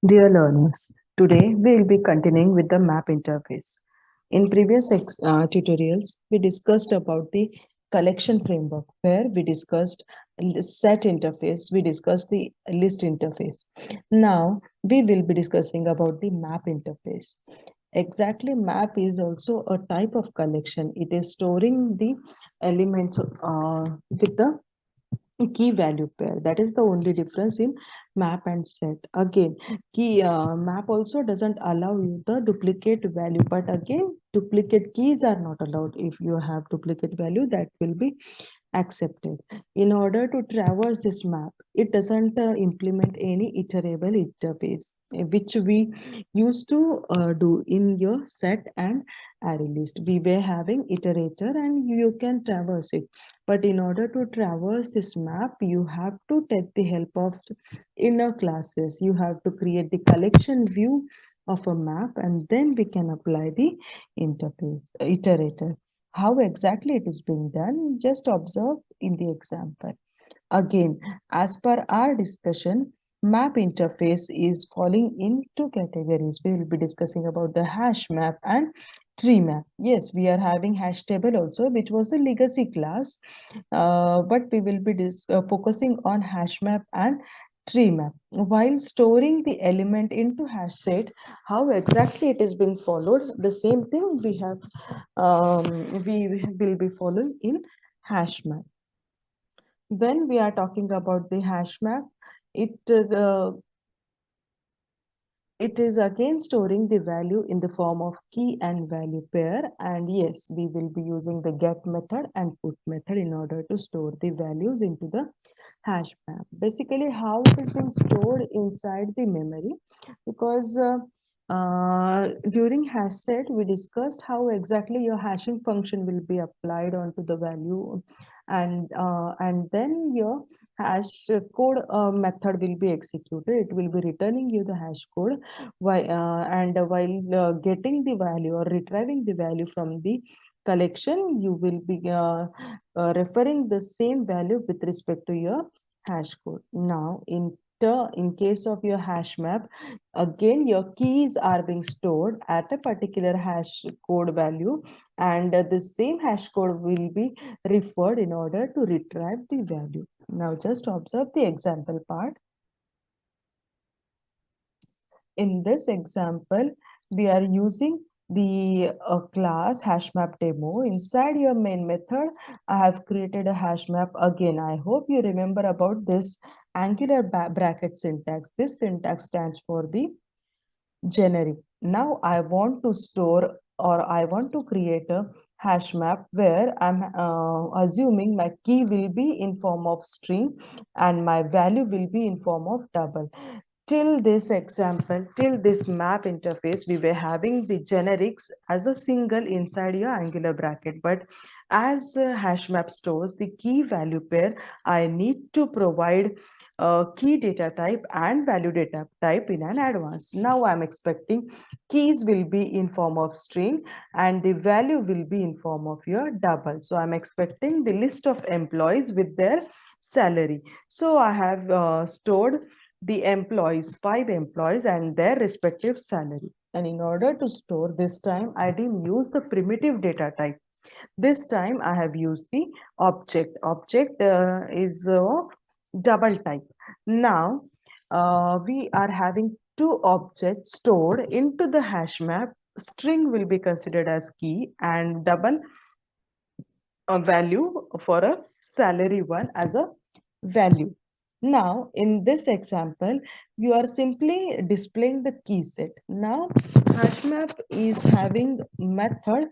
Dear learners, today we will be continuing with the map interface. In previous tutorials, we discussed about the collection framework where we discussed set interface, we discussed the list interface. Now we will be discussing about the map interface. Exactly, map is also a type of collection. It is storing the elements with the key value pair. That is the only difference in map and set. Again, key map also doesn't allow you the duplicate value, but again duplicate keys are not allowed. If you have duplicate value, that will be accepted. In order to traverse this map, it doesn't implement any iterable interface, which we used to do in your set and array list. We were having iterator and you can traverse it. But in order to traverse this map, you have to take the help of inner classes. You have to create the collection view of a map and then we can apply the interface iterator. How exactly it is being done, just observe in the example. Again, as per our discussion, map interface is falling into categories. We will be discussing about the hash map and tree map. Yes, we are having hash table also, which was a legacy class, but we will be focusing on hash map and tree map. While storing the element into hash set, how exactly it is being followed, the same thing we will be following in hash map. When we are talking about the hash map, it it is again storing the value in the form of key and value pair. And yes, we will be using the get method and put method in order to store the values into the hash map. Basically, how it is being stored inside the memory, because during hash set we discussed how exactly your hashing function will be applied onto the value, and then your hash code method will be executed. It will be returning you the hash code while getting the value or retrieving the value from the collection, you will be referring the same value with respect to your hash code. Now, in case of your hash map, again your keys are being stored at a particular hash code value, and the same hash code will be referred in order to retrieve the value. Now, just observe the example part. In this example, we are using the class hashmap demo. Inside your main method, I have created a hashmap again. I hope you remember about this angular bracket syntax. This syntax stands for the generic. Now I want to store, or I want to create a hash map where I'm assuming my key will be in form of string and my value will be in form of double. Till this example, till this map interface, we were having the generics as a single inside your angular bracket. But as hash map stores the key value pair, I need to provide key data type and value data type in an advance. Now I'm expecting keys will be in form of string and the value will be in form of your double. So I'm expecting the list of employees with their salary. So I have stored the employees, 5 employees and their respective salary. And in order to store, this time I didn't use the primitive data type. This time I have used the object. Object is double type. Now we are having two objects stored into the hash map. String will be considered as key and double value for a salary one as a value. Now, in this example, you are simply displaying the key set. Now, HashMap is having method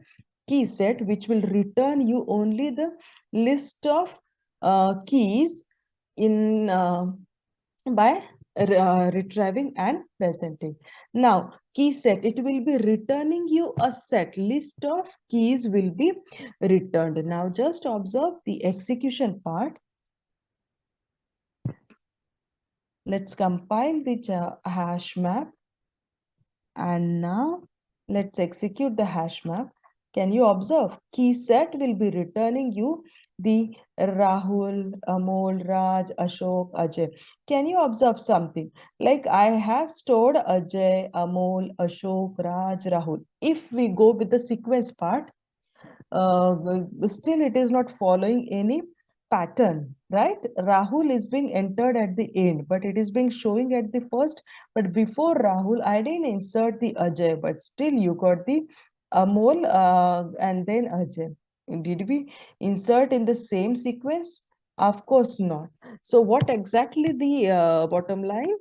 key set which will return you only the list of keys in by retrieving and presenting. Now, key set, it will be returning you a set. List of keys will be returned. Now, just observe the execution part. Let's compile the hash map. And now let's execute the hash map. Can you observe? Key set will be returning you the Rahul, Amol, Raj, Ashok, Ajay. Can you observe something? Like I have stored Ajay, Amol, Ashok, Raj, Rahul. If we go with the sequence part, still it is not following any pattern, right? Rahul is being entered at the end, but it is being showing at the first. But before Rahul, I didn't insert the Ajay, but still you got the Amol and then Ajay. Did we insert in the same sequence? Of course not. So what exactly the bottom line?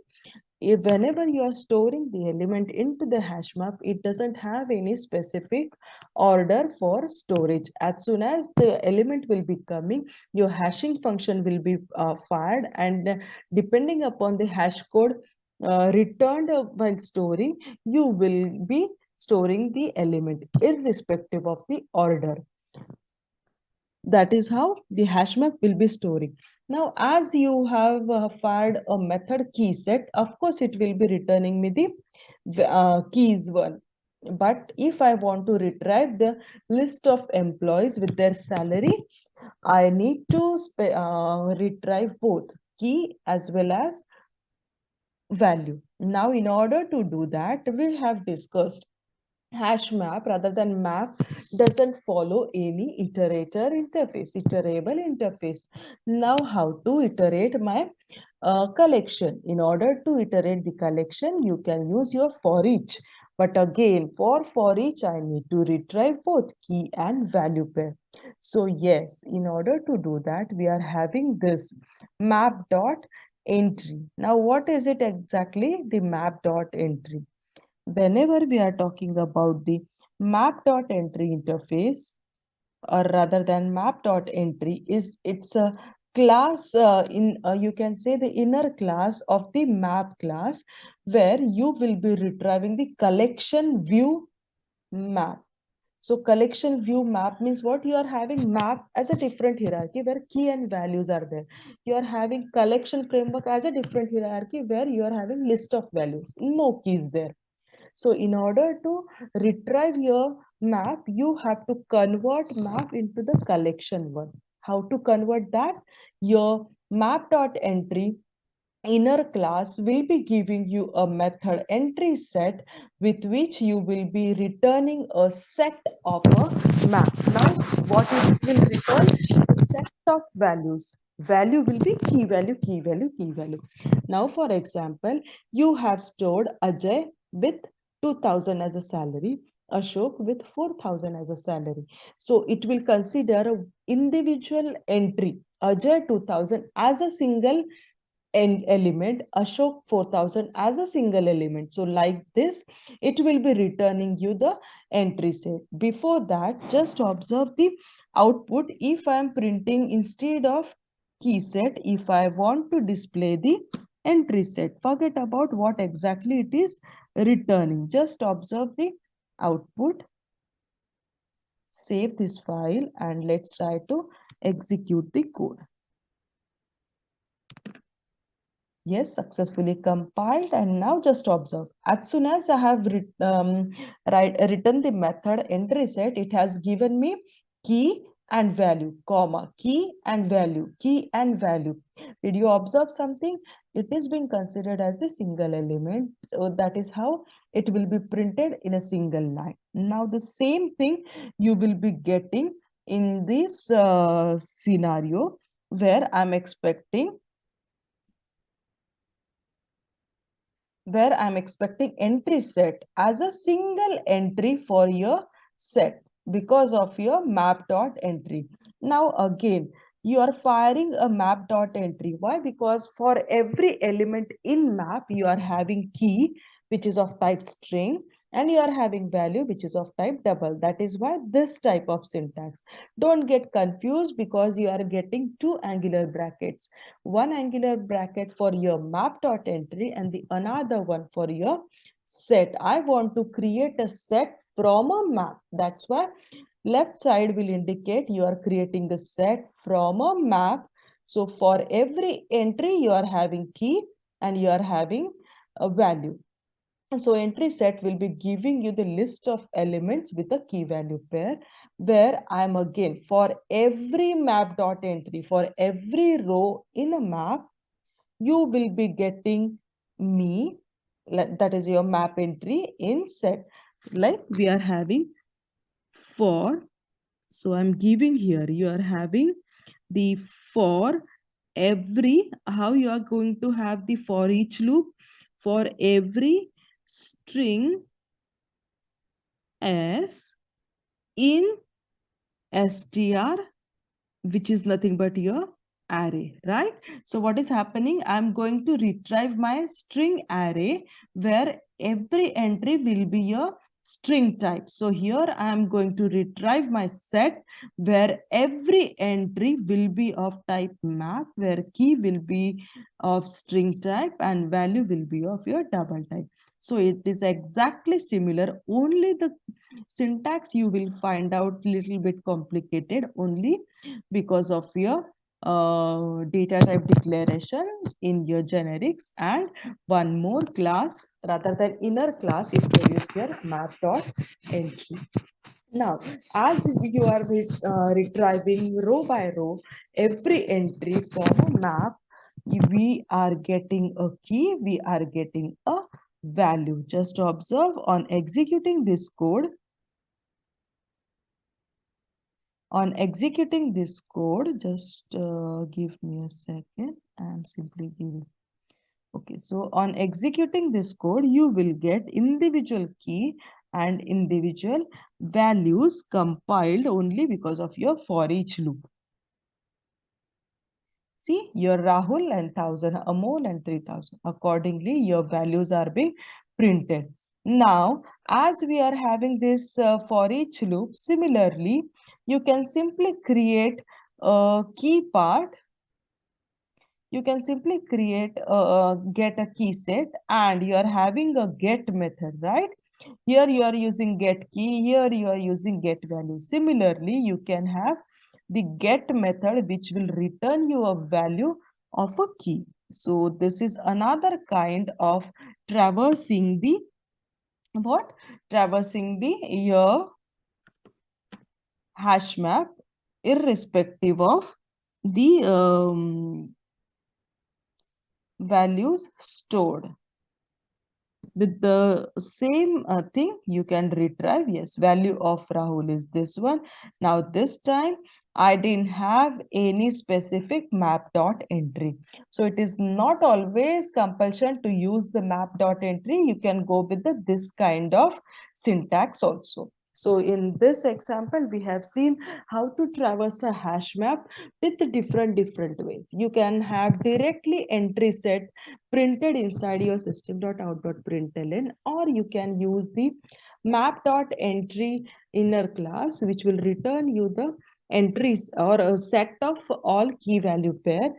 If whenever you are storing the element into the hash map, it doesn't have any specific order for storage. As soon as the element will be coming, your hashing function will be fired, and depending upon the hash code returned while storing, you will be storing the element irrespective of the order. That is how the hash map will be storing. Now, as you have fired a method key set, of course, it will be returning me the keys one. But if I want to retrieve the list of employees with their salary, I need to retrieve both key as well as value. Now, in order to do that, we have discussed hash map rather than map doesn't follow any iterable interface. Now how to iterate my collection? In order to iterate the collection, you can use your for each, but again for each I need to retrieve both key and value pair. So yes, in order to do that, we are having this map dot entry. Now what is it exactly? The map dot entry. Whenever we are talking about the map.entry interface, or rather than map.entry, is it's a class in you can say the inner class of the map class, where you will be retrieving the collection view map. So collection view map means what? You are having map as a different hierarchy where key and values are there. You are having collection framework as a different hierarchy where you are having list of values, no keys there. So in order to retrieve your map, you have to convert map into the collection one. How to convert that? Your map.entry inner class will be giving you a method entry set with which you will be returning a set of a map. Now, what it will return? A set of values. Value will be key value, key value, key value. Now, for example, you have stored Ajay with 2000 as a salary, Ashok with 4000 as a salary. So it will consider a individual entry, Ajay 2000 as a single element, Ashok 4000 as a single element. So like this, it will be returning you the entry set. Before that, just observe the output. If I am printing instead of key set, if I want to display the entry set, forget about what exactly it is returning. Just observe the output. Save this file and let's try to execute the code. Yes, successfully compiled, and now just observe. As soon as I have written the method entry set, it has given me key and value, comma, key and value, key and value. Did you observe something? It is being considered as the single element. That is how it will be printed in a single line. Now the same thing you will be getting in this scenario where I'm expecting entry set as a single entry for your set because of your map dot entry. Now again, you are firing a map dot entry. Why? Because for every element in map, you are having key, which is of type string, and you are having value, which is of type double. That is why this type of syntax. Don't get confused because you are getting two angular brackets, one angular bracket for your map dot entry and the another one for your set. I want to create a set from a map. That's why left side will indicate you are creating a set from a map. So for every entry, you are having key and you are having a value. So entry set will be giving you the list of elements with a key value pair, where I'm again for every map dot entry, for every row in a map, you will be getting me, that is your map entry in set. Like we are having for, so I'm giving here, you are having the for every, how you are going to have the for each loop, for every string s in str, which is nothing but your array, right? So what is happening, I'm going to retrieve my string array where every entry will be a string type. So here I am going to retrieve my set where every entry will be of type map, where key will be of string type and value will be of your double type. So it is exactly similar, only the syntax you will find out little bit complicated only because of your data type declaration in your generics, and one more class rather than inner class is there is your map dot entry. Now, as you are retrieving row by row every entry from a map, we are getting a key, we are getting a value. Just observe on executing this code. On executing this code, just give me a second. I'm simply giving. Okay, so on executing this code, you will get individual key and individual values compiled only because of your for each loop. See, your Rahul and 1000, Amol and 3000. Accordingly, your values are being printed. Now, as we are having this for each loop, similarly, you can simply create a key part. You can simply create get a key set, and you are having a get method, right? Here you are using get key, here you are using get value. Similarly, you can have the get method which will return you a value of a key. So this is another kind of traversing the what? Traversing the your hash map irrespective of the values stored. With the same thing, you can retrieve. Yes, value of Rahul is this one. Now this time I didn't have any specific map dot entry, so it is not always compulsion to use the map dot entry. You can go with this kind of syntax also. So in this example, we have seen how to traverse a hash map with different ways. You can have directly entry set printed inside your system.out.println, or you can use the map.entry inner class, which will return you the entries or a set of all key value pair,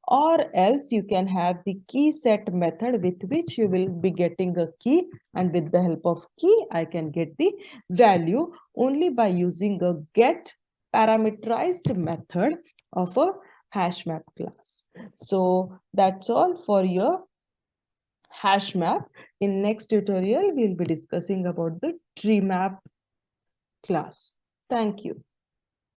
or else you can have the key set method with which you will be getting a key, and with the help of key I can get the value only by using a get parameterized method of a hash map class. So that's all for your hash map. In next tutorial, we'll be discussing about the tree map class. Thank you.